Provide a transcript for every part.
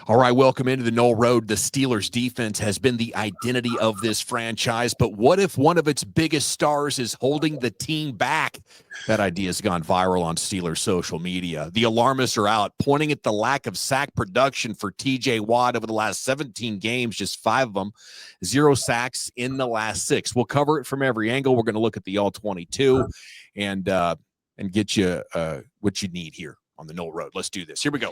All right, welcome into the Knoll Road. The Steelers defense has been the identity of this franchise, but what if one of its biggest stars is holding the team back? That idea has gone viral on Steelers social media. The alarmists are out, pointing at the lack of sack production for TJ Watt over the last 17 games, just 5 of them, 0 sacks in the last 6. We'll cover it from every angle. We're going to look at the all-22 and get you what you need here on the Knoll Road. Let's do this. Here we go.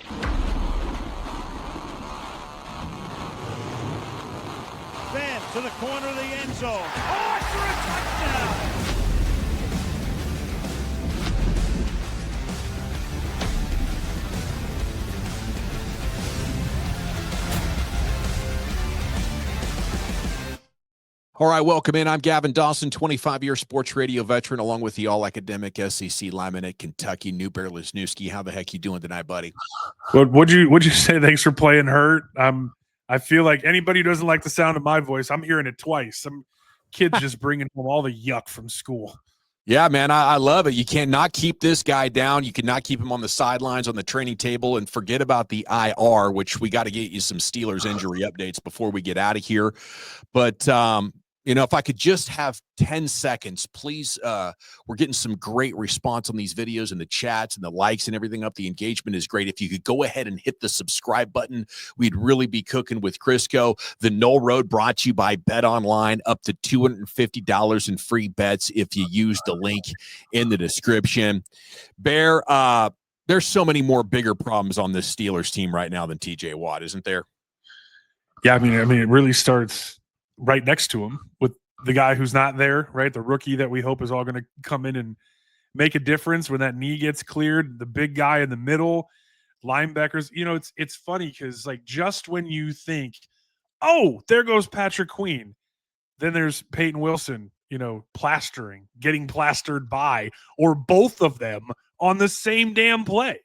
To the corner of the end zone. Oh, it's for a touchdown! All right, welcome in. I'm Gavin Dawson, 25-year sports radio veteran, along with the all-academic SEC lineman at Kentucky, New Bear Lesniewski. How the heck you doing tonight, buddy? What'd you say? Thanks for playing hurt. I feel like anybody who doesn't like the sound of my voice, I'm hearing it twice. Some kids just bringing home all the yuck from school. Yeah, man, I love it. You cannot keep this guy down. You cannot keep him on the sidelines, on the training table, and forget about the IR, which we got to get you some Steelers injury updates before we get out of here. But if I could just have 10 seconds, please. We're getting some great response on these videos and the chats and the likes and everything up. The engagement is great. If you could go ahead and hit the subscribe button, we'd really be cooking with Crisco. The Knoll Road brought to you by Bet Online, up to $250 in free bets if you use the link in the description. Bear, there's so many more bigger problems on this Steelers team right now than TJ Watt, isn't there? Yeah, I mean, it really starts right next to him with the guy who's not there, right? The rookie that we hope is all going to come in and make a difference when that knee gets cleared. The big guy in the middle, linebackers. It's funny because just when you think, oh, there goes Patrick Queen, then there's Peyton Wilson, getting plastered by, or both of them on the same damn play.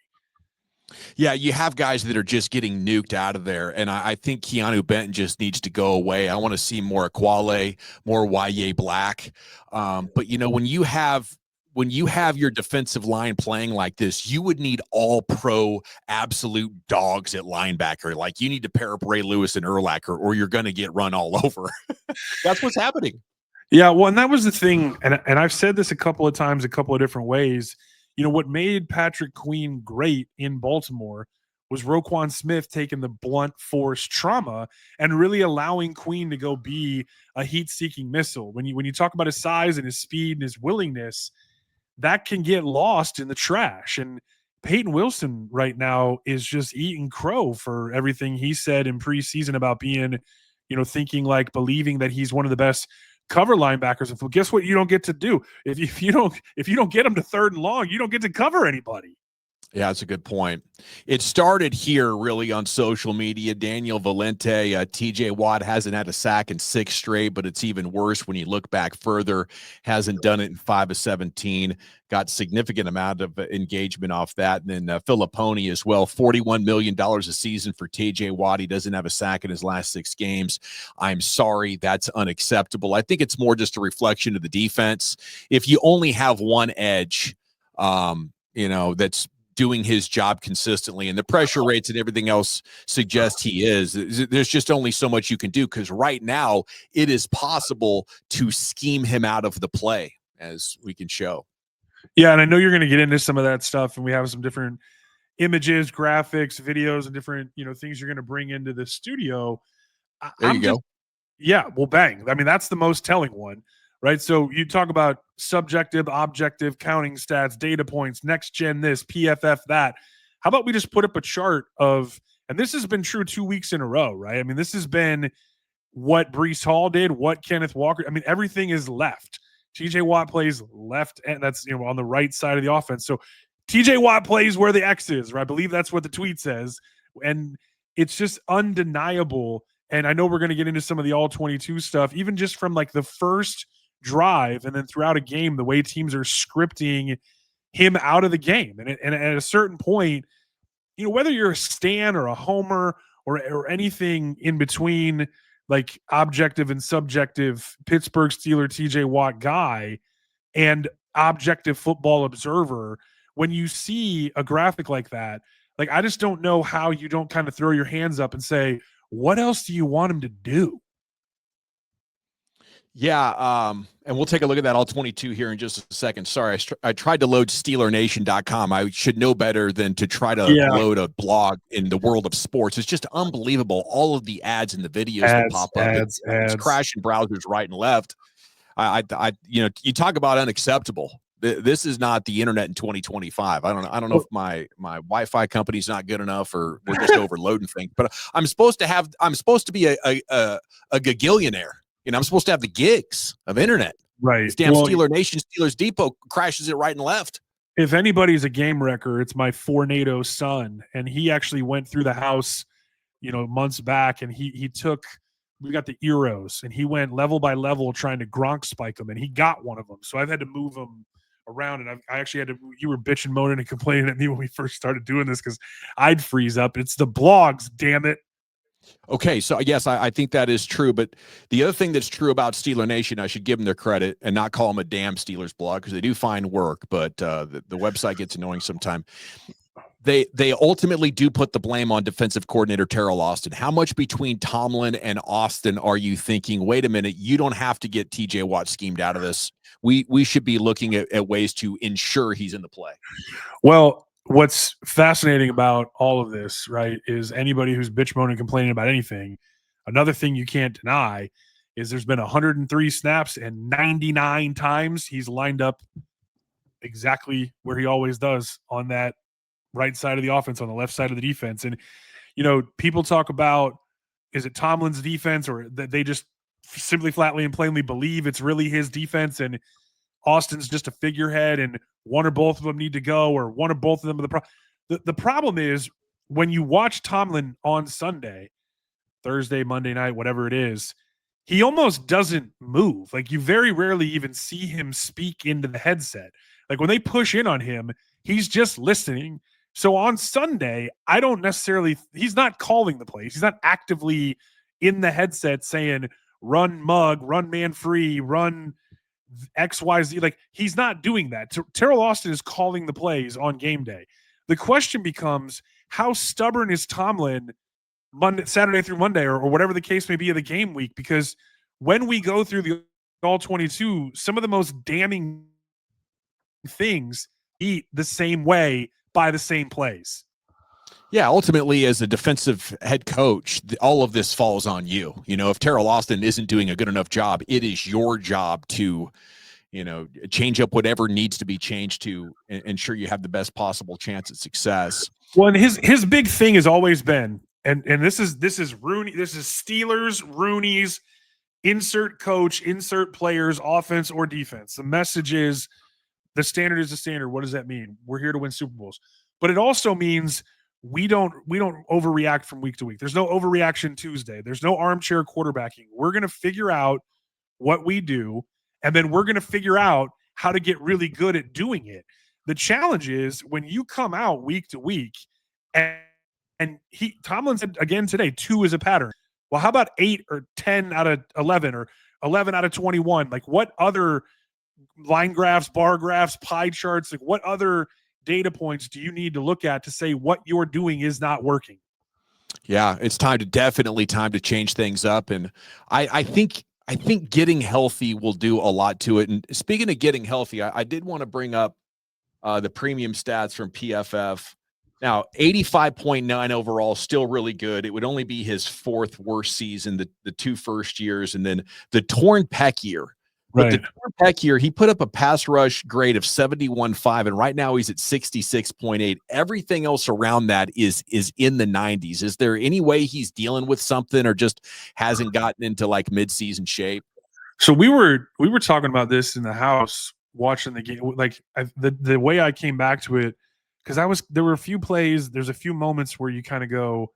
Yeah, you have guys that are just getting nuked out of there, and I think Keanu Benton just needs to go away. I want to see more Aquale, more Y.A. Black. But when you have your defensive line playing like this, you would need all pro absolute dogs at linebacker. Like you need to pair up Ray Lewis and Urlacher, or you're going to get run all over. That's what's happening. Yeah, well, and that was the thing, and I've said this a couple of times, a couple of different ways. What made Patrick Queen great in Baltimore was Roquan Smith taking the blunt force trauma and really allowing Queen to go be a heat-seeking missile. When you talk about his size and his speed and his willingness, that can get lost in the trash. And Peyton Wilson right now is just eating crow for everything he said in preseason about being, believing that he's one of the best cover linebackers. And guess what you don't get to do? If you don't get them to 3rd and long, you don't get to cover anybody. Yeah, that's a good point. It started here really on social media. Daniel Valente, TJ Watt hasn't had a sack in 6 straight, but it's even worse when you look back further. Hasn't done it in 5 of 17. Got significant amount of engagement off that. And then Filipponi as well, $41 million a season for TJ Watt. He doesn't have a sack in his last 6 games. I'm sorry, that's unacceptable. I think it's more just a reflection of the defense. If you only have one edge, that's doing his job consistently, and the pressure rates and everything else suggest he is, there's just only so much you can do, because right now it is possible to scheme him out of the play, as we can show. Yeah, and I know you're going to get into some of that stuff, and we have some different images, graphics, videos, and different things you're going to bring into the studio. There you go. Yeah, well, bang. I mean, that's the most telling one. Right, so you talk about subjective, objective, counting stats, data points, next gen this, PFF that. How about we just put up a chart of, and this has been true 2 weeks in a row, right? I mean, this has been what Breece Hall did, what Kenneth Walker. I mean, everything is left. TJ Watt plays left, and that's on the right side of the offense. So TJ Watt plays where the X is, right? I believe that's what the tweet says, and it's just undeniable. And I know we're going to get into some of the all-22 stuff, even just from the first drive and then throughout a game, the way teams are scripting him out of the game. And at a certain point, whether you're a stan or a homer or anything in between, objective and subjective Pittsburgh Steeler TJ Watt guy and objective football observer, when you see a graphic like that, Like, I just don't know how you don't kind of throw your hands up and say, what else do you want him to do? Yeah, and we'll take a look at that all 22 here in just a second. Sorry, I tried to load SteelerNation.com. I should know better than to try to load a blog in the world of sports. It's just unbelievable. All of the ads and the videos that pop up. It's crashing browsers right and left. You talk about unacceptable. This is not the internet in 2025. I don't know if my Wi-Fi company's not good enough or we're just overloading things. But I'm supposed to be a gagillionaire. I'm supposed to have the gigs of internet. Right. This damn Steeler Nation, Steelers Depot crashes it right and left. If anybody's a game wrecker, it's my Fornado son. And he actually went through the house, months back, and we got the Eros, and he went level by level trying to Gronk spike them, and he got one of them. So I've had to move them around, and I actually had to. You were bitching, moaning, and complaining at me when we first started doing this because I'd freeze up. It's the blogs, damn it. Okay, so yes, I think that is true. But the other thing that's true about Steeler Nation, I should give them their credit and not call them a damn Steelers blog because they do fine work, but the website gets annoying sometimes. They ultimately do put the blame on defensive coordinator Terrell Austin. How much between Tomlin and Austin are you thinking, wait a minute, you don't have to get TJ Watt schemed out of this? We should be looking at ways to ensure he's in the play. Well, what's fascinating about all of this, right, is anybody who's bitch moaning, complaining about anything, another thing you can't deny is there's been 103 snaps and 99 times he's lined up exactly where he always does on that right side of the offense, on the left side of the defense. And, people talk about, is it Tomlin's defense, or that they just simply flatly and plainly believe it's really his defense and Austin's just a figurehead and one or both of them need to go, or one or both of them are the problem is when you watch Tomlin on Sunday, Thursday, Monday night, whatever it is, he almost doesn't move. Like, you very rarely even see him speak into the headset. Like, when they push in on him, he's just listening. So on Sunday, I don't necessarily – he's not calling the plays. He's not actively in the headset saying, run mug, run man free, run XYZ. Like, he's not doing that. Terrell Austin is calling the plays on game day. The question becomes, how stubborn is Tomlin Saturday through Monday or whatever the case may be of the game week? Because when we go through the all 22, some of the most damning things eat the same way by the same plays. Yeah, ultimately, as a defensive head coach, all of this falls on you. If Terrell Austin isn't doing a good enough job, it is your job to, change up whatever needs to be changed to ensure you have the best possible chance at success. Well, and his big thing has always been, and this is Rooney, this is Steelers, Rooney's, insert coach, insert players, offense or defense. The message is the standard is the standard. What does that mean? We're here to win Super Bowls. But it also means we don't overreact from week to week. There's no overreaction Tuesday. There's no armchair quarterbacking. We're going to figure out what we do, and then we're going to figure out how to get really good at doing it. The challenge is when you come out week to week, and Tomlin said again today, 2 is a pattern. Well, how about 8 or 10 out of 11 or 11 out of 21? Like, what other line graphs, bar graphs, pie charts, like what other data points do you need to look at to say what you're doing is not working? Yeah, it's definitely time to change things up. And I think getting healthy will do a lot to it. And speaking of getting healthy, I did want to bring up the premium stats from PFF. Now, 85.9 overall, still really good. It would only be his 4th worst season, the 2 first years, and then the torn pec year. But the torn pec year, he put up a pass rush grade of 71.5, and right now he's at 66.8. Everything else around that is in the 90s. Is there any way he's dealing with something or just hasn't gotten into like midseason shape? So we were talking about this in the house watching the game. Like the way I came back to it, because there were a few plays, there's a few moments where you kind of go,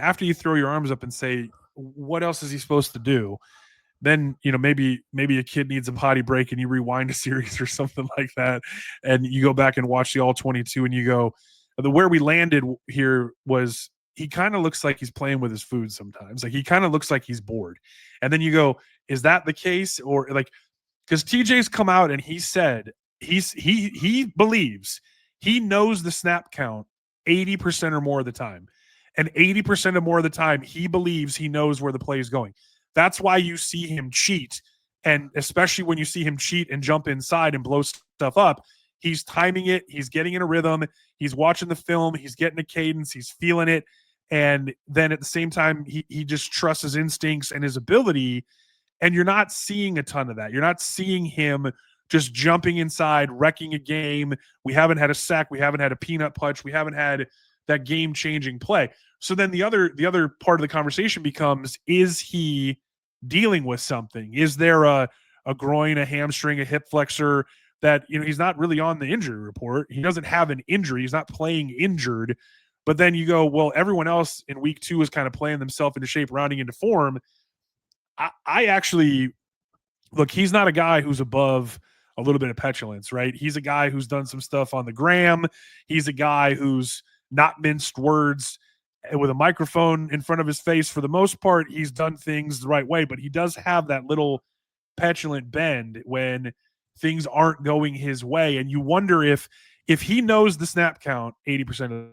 after you throw your arms up and say, what else is he supposed to do? Then, maybe a kid needs a potty break and you rewind a series or something like that. And you go back and watch the all 22 and you go, where we landed here was he kind of looks like he's playing with his food sometimes. Like, he kind of looks like he's bored. And then you go, is that the case? Or like, because TJ's come out and he said he believes he knows the snap count 80% or more of the time. And 80% or more of the time, he believes he knows where the play is going. That's why you see him cheat. And especially when you see him cheat and jump inside and blow stuff up, he's timing it. He's getting in a rhythm. He's watching the film. He's getting a cadence. He's feeling it. And then at the same time, he just trusts his instincts and his ability. And you're not seeing a ton of that. You're not seeing him just jumping inside, wrecking a game. We haven't had a sack. We haven't had a peanut punch. We haven't had that game-changing play. So then the other part of the conversation becomes, is he dealing with something? Is there a groin, a hamstring, a hip flexor that, he's not really on the injury report. He doesn't have an injury. He's not playing injured. But then you go, well, everyone else in week 2 is kind of playing themselves into shape, rounding into form. I actually look, he's not a guy who's above a little bit of petulance, right? He's a guy who's done some stuff on the gram. He's a guy who's not minced words with a microphone in front of his face. For the most part, he's done things the right way, but he does have that little petulant bend when things aren't going his way. And you wonder if he knows the snap count 80% of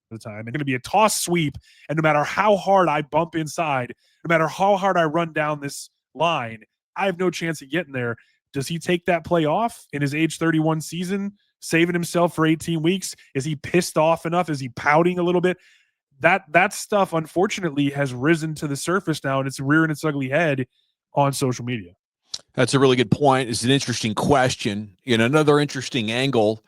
the time, and going to be a toss sweep, and no matter how hard I bump inside, no matter how hard I run down this line, I have no chance of getting there. Does he take that play off in his age 31 season, saving himself for 18 weeks? Is he pissed off enough? Is he pouting a little bit? That stuff, unfortunately, has risen to the surface now, and it's rearing its ugly head on social media. That's a really good point. It's an interesting question. Another interesting angle,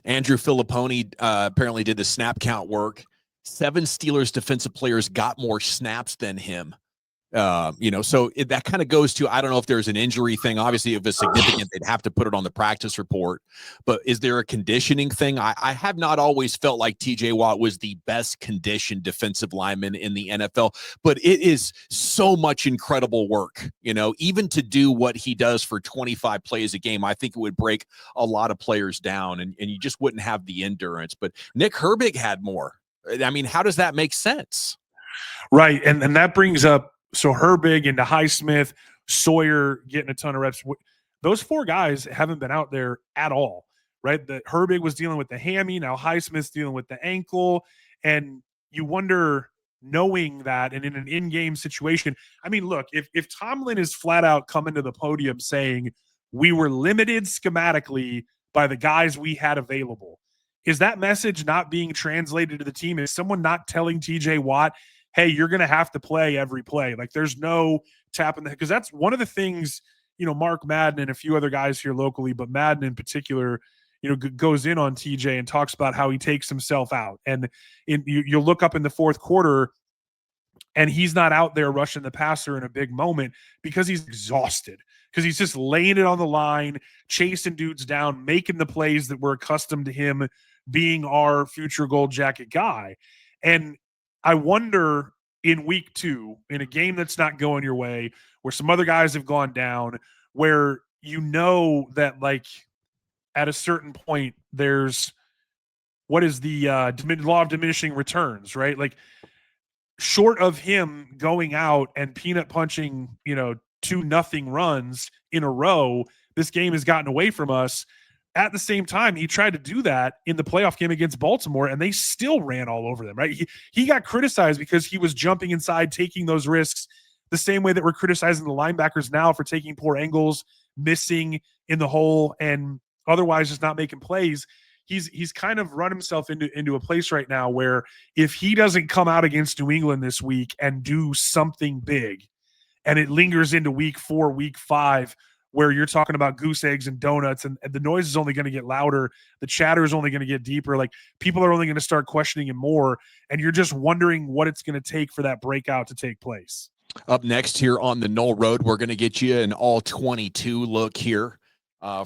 Andrew Filipponi apparently did the snap count work. 7 Steelers defensive players got more snaps than him. So that kind of goes to, I don't know if there's an injury thing. Obviously, if it's significant, they'd have to put it on the practice report. But is there a conditioning thing? I have not always felt like TJ Watt was the best conditioned defensive lineman in the NFL, but it is so much incredible work, even to do what he does for 25 plays a game. I think it would break a lot of players down, and you just wouldn't have the endurance. But Nick Herbig had more. I mean, how does that make sense? Right. And that brings up, so Herbig into Highsmith, Sawyer getting a ton of reps. Those 4 guys haven't been out there at all, right? The Herbig was dealing with the hammy. Now Highsmith's dealing with the ankle. And you wonder, knowing that, and in an in-game situation, I mean, look, if Tomlin is flat out coming to the podium saying we were limited schematically by the guys we had available, is that message not being translated to the team? Is someone not telling TJ Watt, hey, you're going to have to play every play? Like, there's no tap in the head. Because that's one of the things, Mark Madden and a few other guys here locally, but Madden in particular, goes in on TJ and talks about how he takes himself out. And you'll look up in the fourth quarter, and he's not out there rushing the passer in a big moment because he's exhausted, because he's just laying it on the line, chasing dudes down, making the plays that we're accustomed to him being our future gold jacket guy. And I wonder, in week 2, in a game that's not going your way, where some other guys have gone down, where that, like, at a certain point, there's what is the law of diminishing returns, right? Like, short of him going out and peanut punching, 2-0 runs in a row, this game has gotten away from us. At the same time, he tried to do that in the playoff game against Baltimore, and they still ran all over them, right? He got criticized because he was jumping inside, taking those risks, the same way that we're criticizing the linebackers now for taking poor angles, missing in the hole, and otherwise just not making plays. He's kind of run himself into a place right now where if he doesn't come out against New England this week and do something big, and it lingers into week 4, week 5, where you're talking about goose eggs and donuts, and the noise is only going to get louder, the chatter is only going to get deeper, like, people are only going to start questioning him more, and you're just wondering what it's going to take for that breakout to take place. Up next here on the Knoll Road, we're going to get you an all 22 look here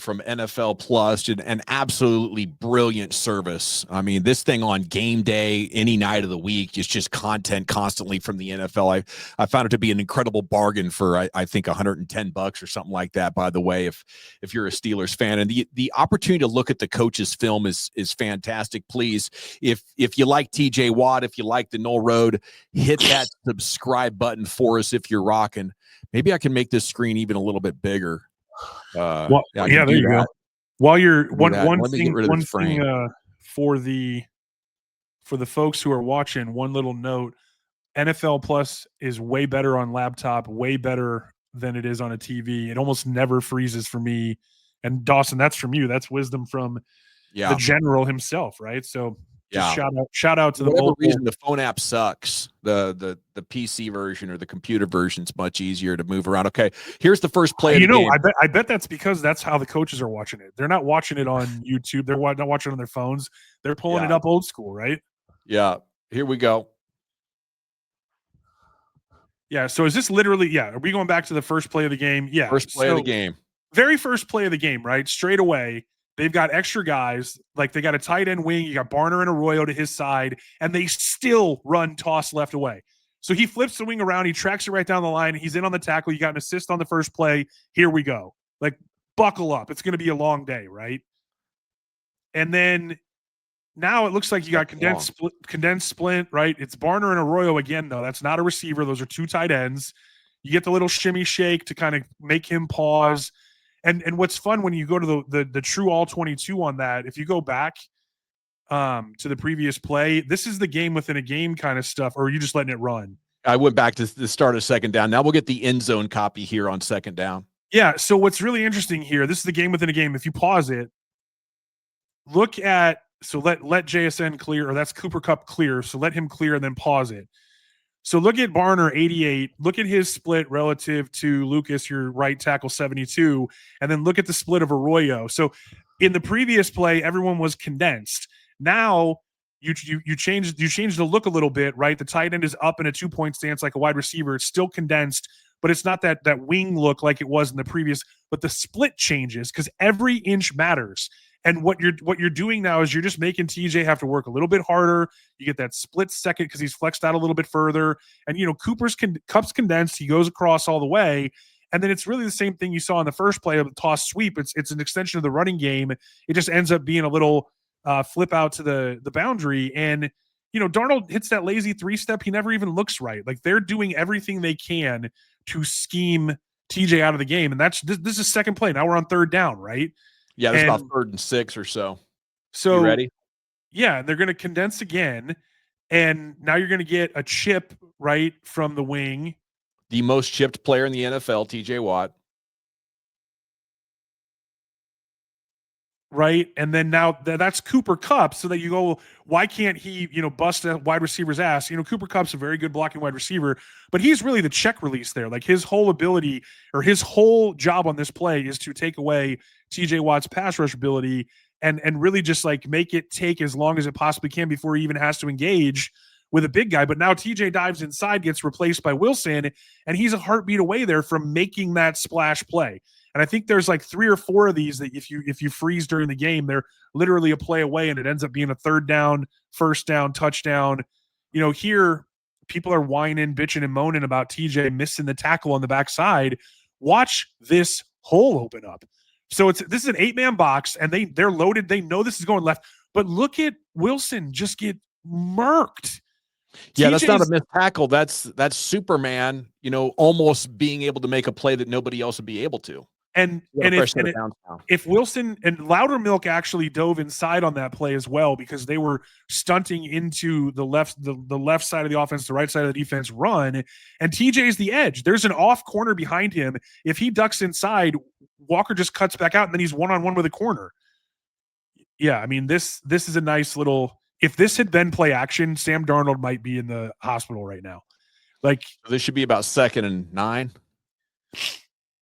from NFL Plus, and an absolutely brilliant service. I mean, this thing on game day, any night of the week, is just content constantly from the NFL. I found it to be an incredible bargain for, I think, $110 or something like that, by the way, if you're a Steelers fan. And the opportunity to look at the coach's film is fantastic. Please, if you like TJ Watt, if you like the Knoll Road, hit that subscribe button for us if you're rocking. Maybe I can make this screen even a little bit bigger. There you go. While you're one thing for the for the folks who are watching, one little note: NFL Plus is way better on laptop, way better than it is on a TV. It almost never freezes for me. And Dawson, that's from you. That's wisdom from the general himself, right? So just shout out to the whatever mobile. reason the phone app sucks. The PC version or the computer version is much easier to move around. Okay, here's the first play of the game. I bet that's because that's how the coaches are watching it. They're not watching it on YouTube. They're not watching it on their phones. They're pulling it up old school, right? Yeah. Here we go. Yeah. So is this literally? Yeah. Are we going back to the first play of the game? Yeah. First play of the game. Very first play of the game, right? Straight away. They've got extra guys, like they got a tight end wing. You got Barner and Arroyo to his side, and they still run toss left away. So he flips the wing around. He tracks it right down the line. He's in on the tackle. You got an assist on the first play. Here we go. Like, buckle up. It's going to be a long day, right? And then now it looks like you got condensed splint, right? It's Barner and Arroyo again, though. That's not a receiver. Those are two tight ends. You get the little shimmy shake to kind of make him pause. And what's fun when you go to the true all 22 on that, if you go back to the previous play, this is the game within a game kind of stuff, or are you just letting it run? I went back to the start of second down. Now we'll get the end zone copy here on second down. Yeah, so what's really interesting here, this is the game within a game. If you pause it, look at, so let JSN clear, or that's Cooper Kupp clear, so let him clear and then pause it. So look at Barner, 88. Look at his split relative to Lucas, your right tackle, 72. And then look at the split of Arroyo. So in the previous play, everyone was condensed. Now you changed the look a little bit, right? The tight end is up in a 2-point stance like a wide receiver. It's still condensed, but it's not that wing look like it was in the previous. But the split changes because every inch matters. And what you're doing now is you're just making TJ have to work a little bit harder. You get that split second because he's flexed out a little bit further. And, Kupp's condensed. He goes across all the way. And then it's really the same thing you saw in the first play of the toss sweep. It's an extension of the running game. It just ends up being a little flip out to the boundary. And, Darnold hits that lazy 3-step. He never even looks right. Like, they're doing everything they can to scheme TJ out of the game. And this is second play. Now we're on third down, right? Yeah, that's about 3rd and 6 or so. So you ready? Yeah, they're going to condense again, and now you're going to get a chip right from the wing. The most chipped player in the NFL, TJ Watt. Right, and then now that's Cooper Kupp. So that you go, well, why can't he, bust a wide receiver's ass? Cooper Kupp's a very good blocking wide receiver, but he's really the check release there. Like, his whole ability or his whole job on this play is to take away TJ Watt's pass rush ability and really just like make it take as long as it possibly can before he even has to engage with a big guy. But now TJ dives inside, gets replaced by Wilson, and he's a heartbeat away there from making that splash play. And I think there's like 3 or 4 of these that if you freeze during the game, they're literally a play away, and it ends up being a 3rd down, 1st down, touchdown. Here people are whining, bitching, and moaning about TJ missing the tackle on the backside. Watch this hole open up. So this is an 8-man box, and they're loaded. They know this is going left, but look at Wilson just get murked. Yeah, that's not a missed tackle. That's Superman, almost being able to make a play that nobody else would be able to. And if Wilson and Loudermilk actually dove inside on that play as well, because they were stunting into the left side of the offense, the right side of the defense run, and TJ's the edge. There's an off corner behind him. If he ducks inside, Walker just cuts back out, and then he's one-on-one with a corner. Yeah, I mean, this is a nice little. If this had been play action, Sam Darnold might be in the hospital right now. Like, this should be about 2nd and 9.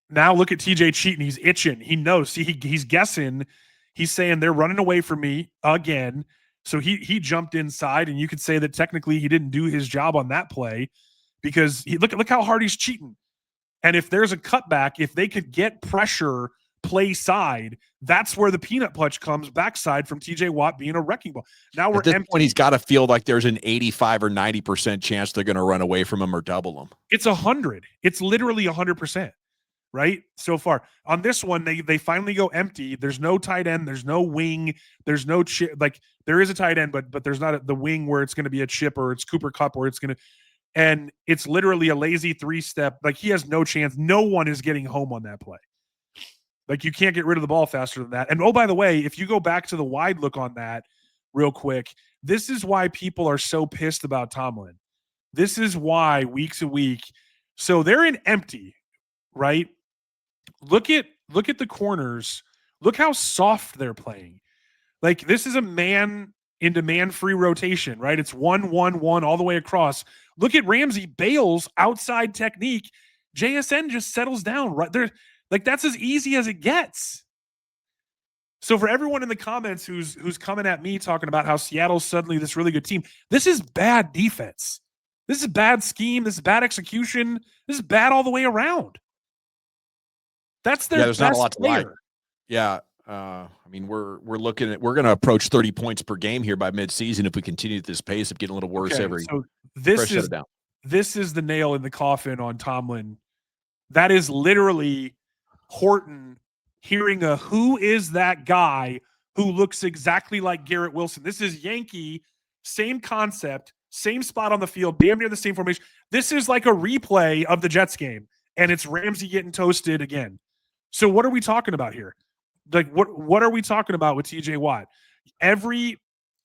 Now look at TJ cheating. He's itching. He knows. See, he's guessing. He's saying they're running away from me again. So he jumped inside, and you could say that technically he didn't do his job on that play because look how hard he's cheating. And if there's a cutback, if they could get pressure play side, that's where the peanut punch comes backside from TJ Watt being a wrecking ball. Now we're at this empty. point, he's got to feel like there's an 85 or 90% chance they're going to run away from him or double him. It's 100. It's literally 100%. Right? So far on this one, they finally go empty. There's no tight end. There's no wing. There's no chip. Like, there is a tight end, but there's not the wing where it's going to be a chip or it's Cooper Kupp or it's going to, and it's literally a lazy 3-step. Like, he has no chance. No one is getting home on that play. Like, you can't get rid of the ball faster than that. And oh, by the way, if you go back to the wide look on that, real quick. This is why people are so pissed about Tomlin. This is why week to week. So they're in empty, right? Look at the corners. Look how soft they're playing. Like, this is a man into man free rotation, right? It's 1-1-1 all the way across. Look at Ramsey bails outside technique. JSN just settles down right there. Like, that's as easy as it gets. So for everyone in the comments who's coming at me talking about how Seattle's suddenly this really good team, this is bad defense. This is bad scheme. This is bad execution. This is bad all the way around. That's their there's best not a lot to player. like. Yeah. I mean, we're going to approach 30 points per game here by midseason if we continue at this pace of getting a little worse every. So this is the nail in the coffin on Tomlin. That is literally Horton hearing a who is that guy who looks exactly like Garrett Wilson. This is Yankee, same concept, same spot on the field, damn near the same formation. This is like a replay of the Jets game, and it's Ramsey getting toasted again. So what are we talking about here? Like, what are we talking about with TJ Watt? Every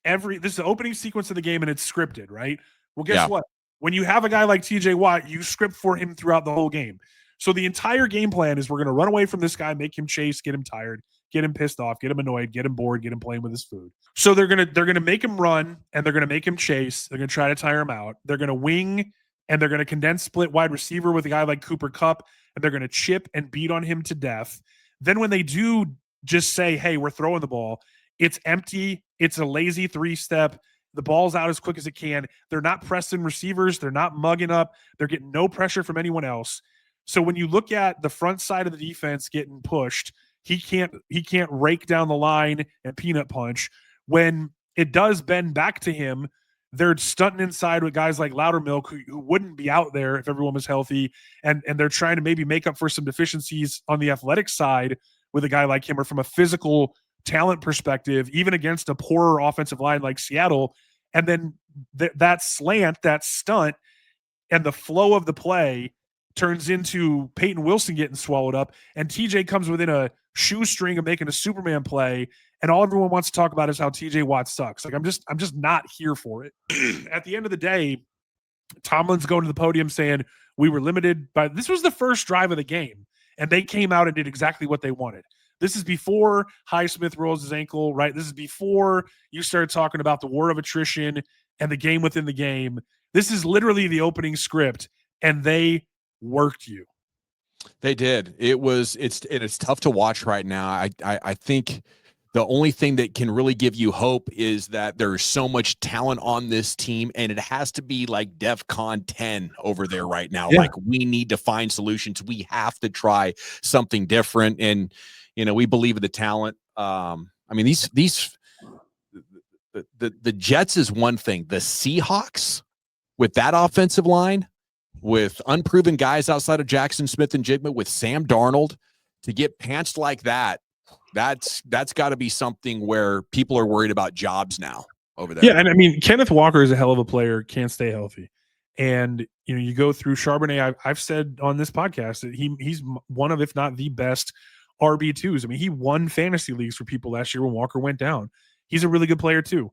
this is the opening sequence of the game, and it's scripted, right? Well, guess what? When you have a guy like TJ Watt, you script for him throughout the whole game. So the entire game plan is we're going to run away from this guy, make him chase, get him tired, get him pissed off, get him annoyed, get him bored, get him playing with his food. So they're gonna make him run, and they're gonna make him chase. They're gonna try to tire him out. They're gonna wing, and they're gonna condense split wide receiver with a guy like Cooper Kupp, and they're gonna chip and beat on him to death. Then when they do just say, hey, we're throwing the ball, it's empty. It's a lazy 3-step. The ball's out as quick as it can. They're not pressing receivers. They're not mugging up. They're getting no pressure from anyone else. So when you look at the front side of the defense getting pushed, he can't rake down the line and peanut punch. When it does bend back to him, they're stunting inside with guys like Loudermilk who wouldn't be out there if everyone was healthy. And they're trying to maybe make up for some deficiencies on the athletic side with a guy like him, or from a physical talent perspective, even against a poorer offensive line like Seattle. And then that slant, that stunt, and the flow of the play turns into Peyton Wilson getting swallowed up, and TJ comes within a shoestring of making a Superman play, and all everyone wants to talk about is how TJ Watt sucks. Like, I'm just not here for it. At the end of the day, Tomlin's going to the podium saying we were limited by, this was the first drive of the game, and they came out and did exactly what they wanted. This is before Highsmith rolls his ankle, right? This is before you start talking about the war of attrition and the game within the game. This is literally the opening script, and they worked you. They did. It's tough to watch right now. I think the only thing that can really give you hope is that there's so much talent on this team, and it has to be like DEFCON 10 over there right now. Yeah. Like, we need to find solutions. We have to try something different. And, we believe in the talent. I mean, the Jets is one thing. The Seahawks with that offensive line, with unproven guys outside of Jackson Smith and Jigma, with Sam Darnold, to get pantsed like that's got to be something where people are worried about jobs now over there. Yeah, and I mean, Kenneth Walker is a hell of a player, can't stay healthy. And, you go through Charbonnet. I've said on this podcast that he's one of, if not the best RB2s. I mean, he won fantasy leagues for people last year when Walker went down. He's a really good player too.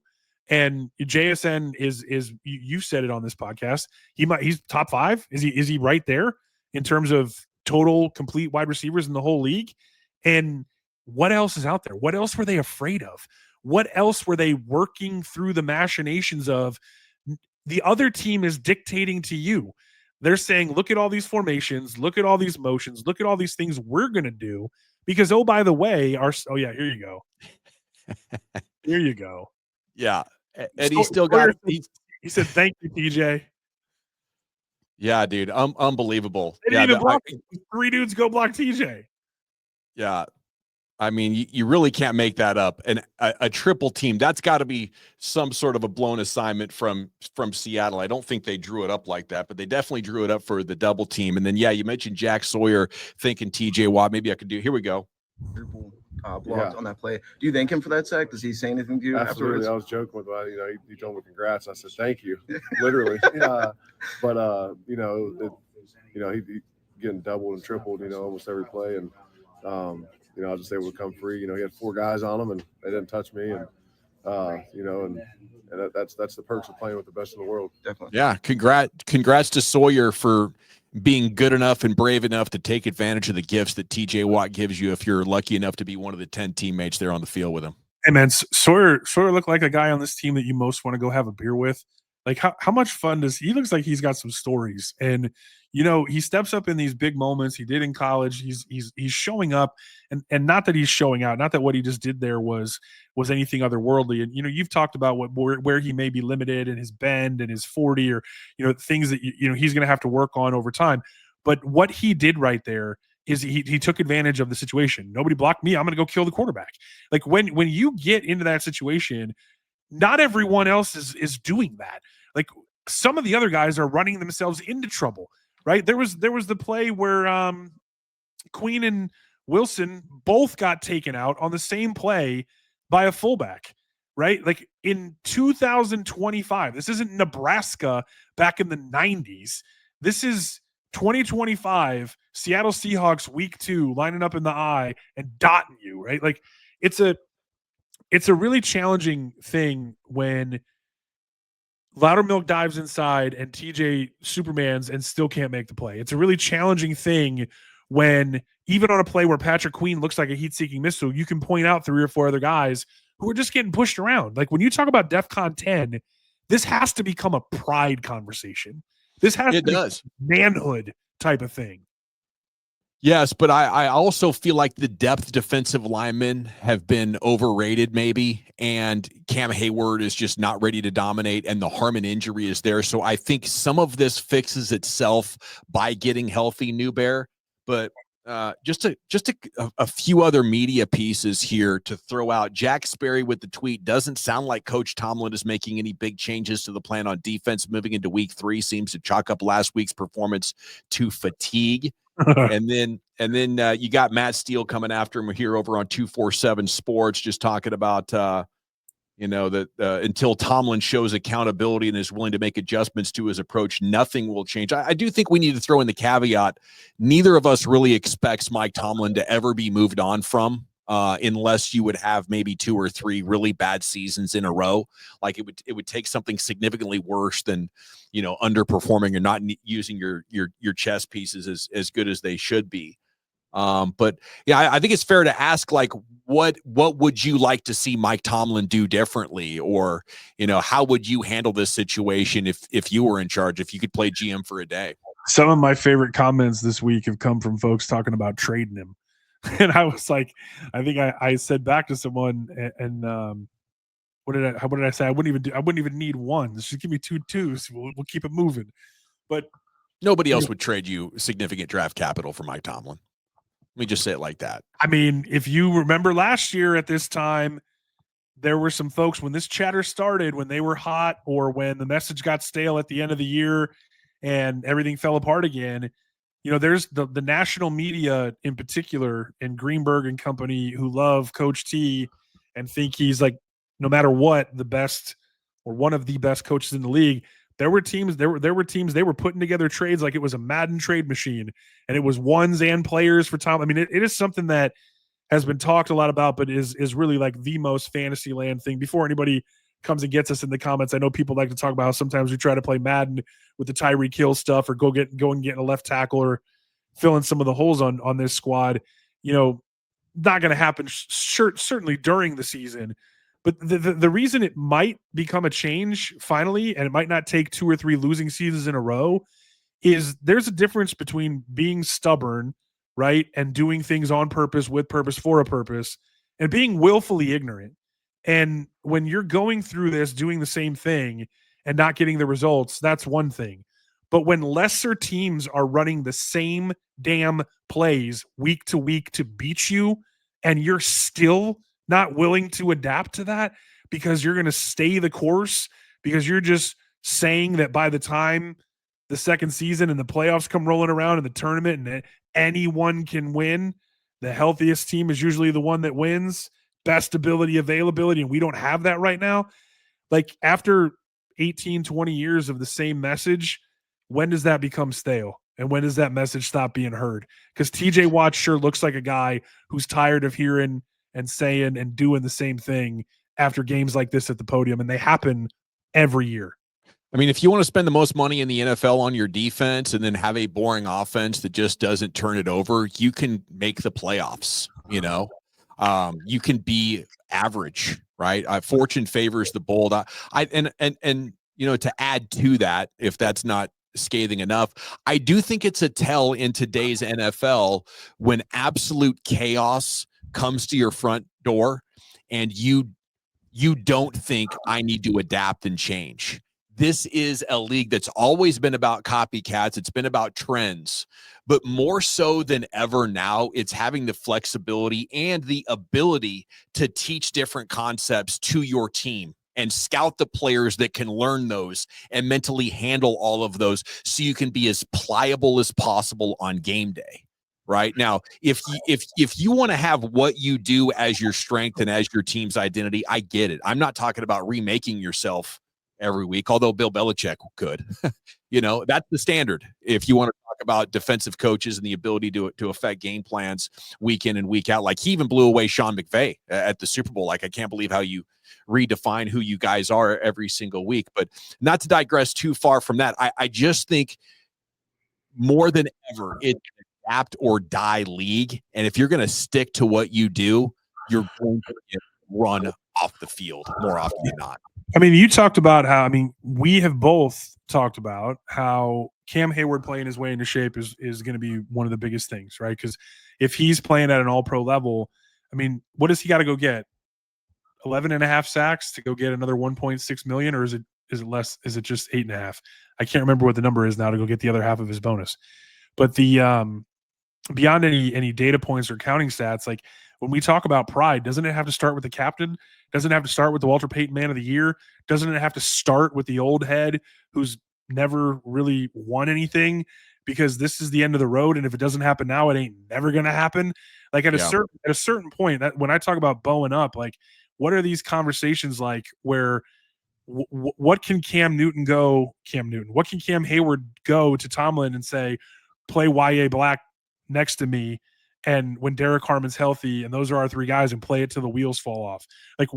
And JSN is you said it on this podcast. He's top 5. Is he right there in terms of total complete wide receivers in the whole league? And what else is out there? What else were they afraid of? What else were they working through the machinations of? The other team is dictating to you. They're saying, look at all these formations, look at all these motions, look at all these things we're going to do. Because, oh, by the way, here you go. Here you go. Yeah. And he still got he said, thank you, TJ. Yeah, dude. Unbelievable. They didn't even block 3 dudes go block TJ. Yeah. I mean, you really can't make that up. And a triple team, that's got to be some sort of a blown assignment from Seattle. I don't think they drew it up like that, but they definitely drew it up for the double team. And then, yeah, you mentioned Jack Sawyer thinking TJ Watt. Maybe I could do. Here we go. Blocked on that play. Do you thank him for that sack? Does he say anything to you Absolutely. afterwards? I was joking with he told me congrats. I said thank you, literally. But he getting doubled and tripled, almost every play, and I was just able to come free. He had 4 guys on him, and they didn't touch me, and And that's the perks of playing with the best in the world. Definitely. Yeah, congrats to Sawyer for being good enough and brave enough to take advantage of the gifts that TJ Watt gives you if you're lucky enough to be one of the 10 teammates there on the field with him. Hey man, Sawyer looked like a guy on this team that you most want to go have a beer with. Like how much fun he looks like he's got some stories, and he steps up in these big moments. He did in college. He's showing up, and not that he's showing out, not that what he just did there was anything otherworldly. And you've talked about where he may be limited in his bend and his 40, or things that he's going to have to work on over time. But what he did right there is he took advantage of the situation. Nobody blocked me. I'm going to go kill the quarterback. Like when you get into that situation, not everyone else is doing that. Like some of the other guys are running themselves into trouble, right? There was the play where Queen and Wilson both got taken out on the same play by a fullback, right? Like in 2025, this isn't Nebraska back in the 90s. This is 2025 Seattle Seahawks week 2 lining up in the eye and dotting you, right? Like it's a really challenging thing when Loudermilk dives inside and TJ Supermans and still can't make the play. It's a really challenging thing when even on a play where Patrick Queen looks like a heat-seeking missile, you can point out 3 or 4 other guys who are just getting pushed around. Like when you talk about DEFCON 10, this has to become a pride conversation. This has to be a manhood type of thing. Yes, but I also feel like the depth defensive linemen have been overrated maybe, and Cam Hayward is just not ready to dominate, and the Harmon injury is there. So I think some of this fixes itself by getting healthy, Newbear. But just a few other media pieces here to throw out. Jack Sperry with the tweet, doesn't sound like Coach Tomlin is making any big changes to the plan on defense moving into week 3. Seems to chalk up last week's performance to fatigue. and then you got Matt Steele coming after him here over on 247 Sports, just talking about that until Tomlin shows accountability and is willing to make adjustments to his approach, nothing will change. I do think we need to throw in the caveat: neither of us really expects Mike Tomlin to ever be moved on from, unless you would have maybe 2 or 3 really bad seasons in a row. Like it would take something significantly worse than underperforming or not using your chess pieces as good as they should be. But yeah, I think it's fair to ask, like, what would you like to see Mike Tomlin do differently, or how would you handle this situation if you were in charge, if you could play GM for a day? Some of my favorite comments this week have come from folks talking about trading him. And I was like, I think I said back to someone, and what did I say? I wouldn't even need one. Just give me 2 twos. We'll keep it moving. But nobody else would trade you significant draft capital for Mike Tomlin. Let me just say it like that. I mean, if you remember last year at this time, there were some folks when this chatter started, when they were hot, or when the message got stale at the end of the year and everything fell apart again. There's the national media in particular, and Greenberg and company, who love Coach T and think he's, like, no matter what, the best or one of the best coaches in the league. There were teams they were putting together trades like it was a Madden trade machine, and it was ones and players for Tom. I mean, it is something that has been talked a lot about, but is really like the most fantasy land thing. Before anybody comes and gets us in the comments, I know people like to talk about how sometimes we try to play Madden with the Tyreek Hill stuff, or go and get a left tackle, or fill in some of the holes on this squad. Not going to happen certainly during the season. But the reason it might become a change finally, and it might not take 2 or 3 losing seasons in a row, is there's a difference between being stubborn, right, and doing things on purpose, with purpose, for a purpose, and being willfully ignorant. And when you're going through this, doing the same thing and not getting the results, that's one thing. But when lesser teams are running the same damn plays week to week to beat you, and you're still not willing to adapt to that because you're going to stay the course, because you're just saying that by the time the second season and the playoffs come rolling around in the tournament and anyone can win, the healthiest team is usually the one that wins, best ability, availability, and we don't have that right now. Like, after 18, 20 years of the same message, when does that become stale? And when does that message stop being heard? Because TJ Watt sure looks like a guy who's tired of hearing and saying and doing the same thing after games like this at the podium, and they happen every year. I mean, if you want to spend the most money in the NFL on your defense and then have a boring offense that just doesn't turn it over, you can make the playoffs. You can be average, right? Fortune favors the bold. To add to that, if that's not scathing enough, I do think it's a tell in today's NFL when absolute chaos comes to your front door and you don't think I need to adapt and change. This is a league that's always been about copycats. It's been about trends, but more so than ever now, it's having the flexibility and the ability to teach different concepts to your team and scout the players that can learn those and mentally handle all of those so you can be as pliable as possible on game day. Right now, if you want to have what you do as your strength and as your team's identity, I get it. I'm not talking about remaking yourself every week, although Bill Belichick could. That's the standard. If you want to talk about defensive coaches and the ability to affect game plans week in and week out, like he even blew away Sean McVay at the Super Bowl. Like, I can't believe how you redefine who you guys are every single week. But not to digress too far from that, I just think more than ever, it's an adapt or die league. And if you're going to stick to what you do, you're going to get run off the field more often than not. I mean, you talked about how, we have both talked about how Cam Hayward playing his way into shape is going to be one of the biggest things, right? Because if he's playing at an all-pro level, what does he got to go get? 11 and a half sacks to go get another 1.6 million, or is it less? Is it just 8.5? I can't remember what the number is now to go get the other half of his bonus. But the beyond any data points or counting stats, like when we talk about pride, doesn't it have to start with the captain? Doesn't it have to start with the Walter Payton Man of the Year? Doesn't it have to start with the old head who's never really won anything? Because this is the end of the road, and if it doesn't happen now, it ain't never going to happen. Like at a certain point, that when I talk about bowing up, like what are these conversations like where what can what can Cam Hayward go to Tomlin and say, play Y.A. Black next to me, and when Derek Harmon's healthy, and those are our three guys, and play it till the wheels fall off? Like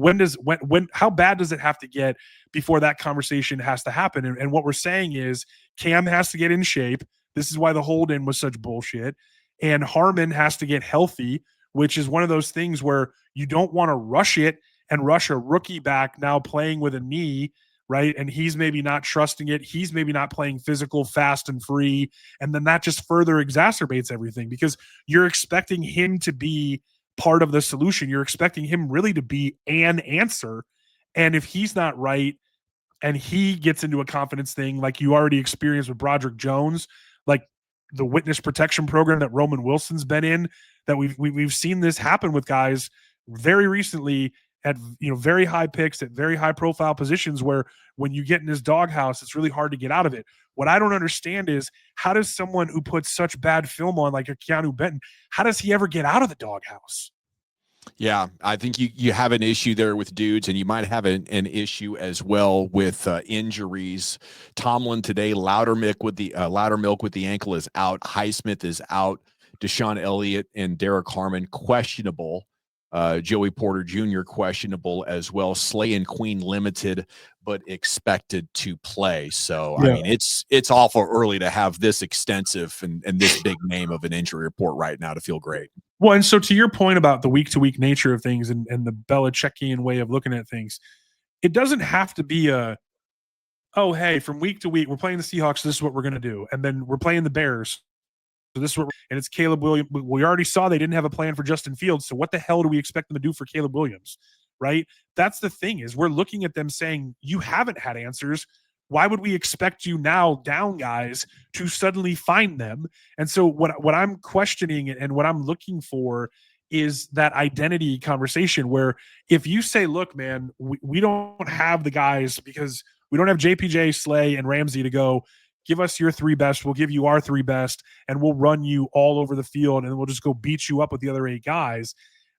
how bad does it have to get before that conversation has to happen? And what we're saying is Cam has to get in shape. This is why the hold in was such bullshit. And Harmon has to get healthy, which is one of those things where you don't want to rush it and rush a rookie back now playing with a knee, right? And he's maybe not trusting it. He's maybe not playing physical, fast and free. And then that just further exacerbates everything because you're expecting him to be part of the solution. You're expecting him really to be an answer. And if he's not right and he gets into a confidence thing like you already experienced with Broderick Jones, like the witness protection program that Roman Wilson's been in, that we've seen this happen with guys very recently at very high picks at very high profile positions where when you get in his doghouse, it's really hard to get out of it. What I don't understand is how does someone who puts such bad film on like a Keanu Benton, how does he ever get out of the doghouse? Yeah, I think you have an issue there with dudes, and you might have an issue as well with injuries. Tomlin today, Loudermilk with the ankle is out. Highsmith is out. Deshaun Elliott and Derek Harmon questionable. Joey Porter Jr. questionable as well. Slay and Queen limited, but expected to play. So, yeah. I mean, it's awful early to have this extensive and this big name of an injury report right now to feel great. Well, and so to your point about the week-to-week nature of things and the Belichickian way of looking at things, it doesn't have to be oh, hey, from week to week, we're playing the Seahawks, this is what we're going to do. And then we're playing the Bears. So this is and it's Caleb Williams. We already saw they didn't have a plan for Justin Fields. So what the hell do we expect them to do for Caleb Williams? Right? That's the thing is we're looking at them saying, you haven't had answers. Why would we expect you now down guys to suddenly find them? And so what I'm questioning and what I'm looking for is that identity conversation where if you say, look, man, we don't have the guys because we don't have JPJ, Slay, and Ramsey to go, give us your three best, we'll give you our three best, and we'll run you all over the field, and we'll just go beat you up with the other 8 guys,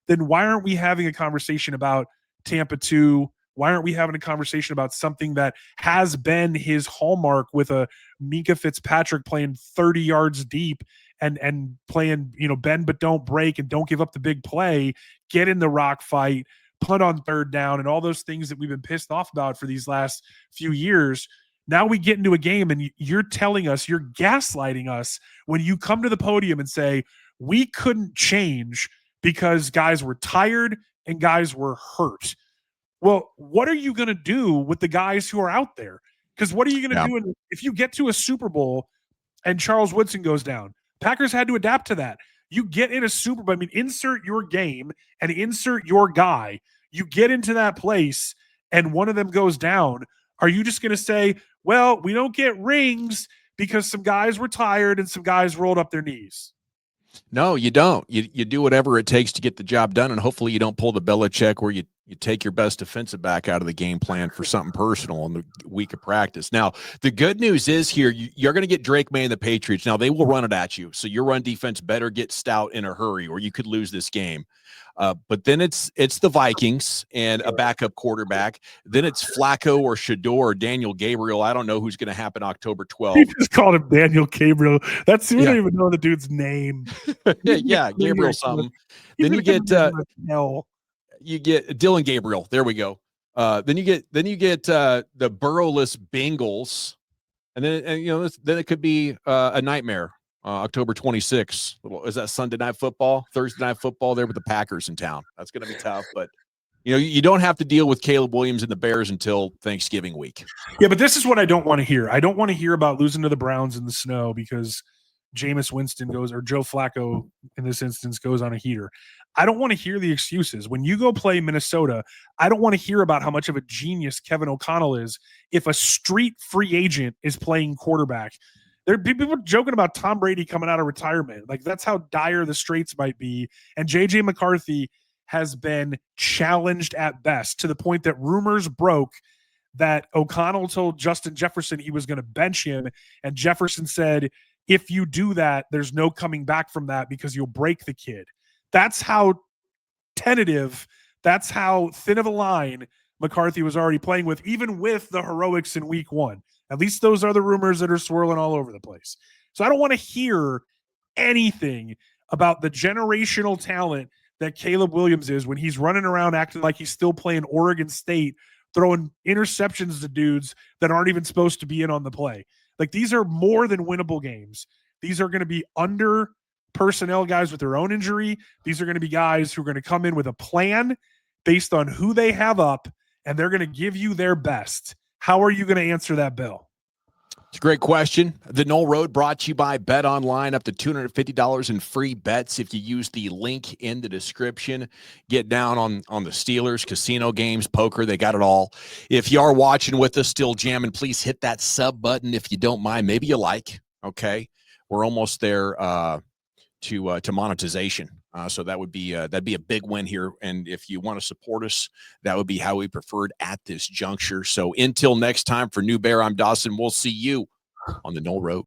then why aren't we having a conversation about Tampa 2? Why aren't we having a conversation about something that has been his hallmark with a Minka Fitzpatrick playing 30 yards deep and playing, bend but don't break and don't give up the big play, get in the rock fight, punt on third down and all those things that we've been pissed off about for these last few years. Now we get into a game and you're telling us, you're gaslighting us when you come to the podium and say, we couldn't change because guys were tired and guys were hurt. Well, what are you going to do with the guys who are out there? Because what are you going to do if you get to a Super Bowl and Charles Woodson goes down? Packers had to adapt to that. You get in a Super Bowl, insert your game and insert your guy. You get into that place and one of them goes down. Are you just going to say, well, we don't get rings because some guys were tired and some guys rolled up their knees? No, you don't. You do whatever it takes to get the job done, and hopefully you don't pull the Belichick where you take your best defensive back out of the game plan for something personal in the week of practice. Now, the good news is here, you're going to get Drake May and the Patriots. Now, they will run it at you, so your run defense better get stout in a hurry or you could lose this game. But then it's the Vikings and a backup quarterback. Then it's Flacco or Shador or Daniel Gabriel. I don't know who's going to happen October 12th. You just called him Daniel Gabriel. We don't even know the dude's name. yeah, Gabriel something. Then you get Dylan Gabriel. There we go. Then you get the burrowless Bengals, and then it could be a nightmare. October 26th. Is that Sunday night football? Thursday night football there with the Packers in town. That's going to be tough, but you don't have to deal with Caleb Williams and the Bears until Thanksgiving week. Yeah, but this is what I don't want to hear. I don't want to hear about losing to the Browns in the snow because Jameis Winston goes, or Joe Flacco in this instance, goes on a heater. I don't want to hear the excuses. When you go play Minnesota, I don't want to hear about how much of a genius Kevin O'Connell is if a street free agent is playing quarterback. There are people joking about Tom Brady coming out of retirement. Like, that's how dire the straits might be. And J.J. McCarthy has been challenged at best to the point that rumors broke that O'Connell told Justin Jefferson he was going to bench him. And Jefferson said, if you do that, there's no coming back from that because you'll break the kid. That's how tentative, that's how thin of a line McCarthy was already playing with, even with the heroics in week one. At least those are the rumors that are swirling all over the place. So I don't want to hear anything about the generational talent that Caleb Williams is when he's running around acting like he's still playing Oregon State, throwing interceptions to dudes that aren't even supposed to be in on the play. Like, these are more than winnable games. These are going to be under personnel guys with their own injury. These are going to be guys who are going to come in with a plan based on who they have up, and they're going to give you their best. How are you going to answer that, Bill? It's a great question. The Knoll Road brought to you by Bet Online. Up to $250 in free bets if you use the link in the description. Get down on the Steelers, casino games, poker. They got it all. If you are watching with us, still jamming, please hit that sub button if you don't mind. Maybe you like. Okay, we're almost there to monetization. So that'd be a big win here. And if you want to support us, that would be how we preferred at this juncture. So until next time, for New Bear, I'm Dawson. We'll see you on the Knoll Road.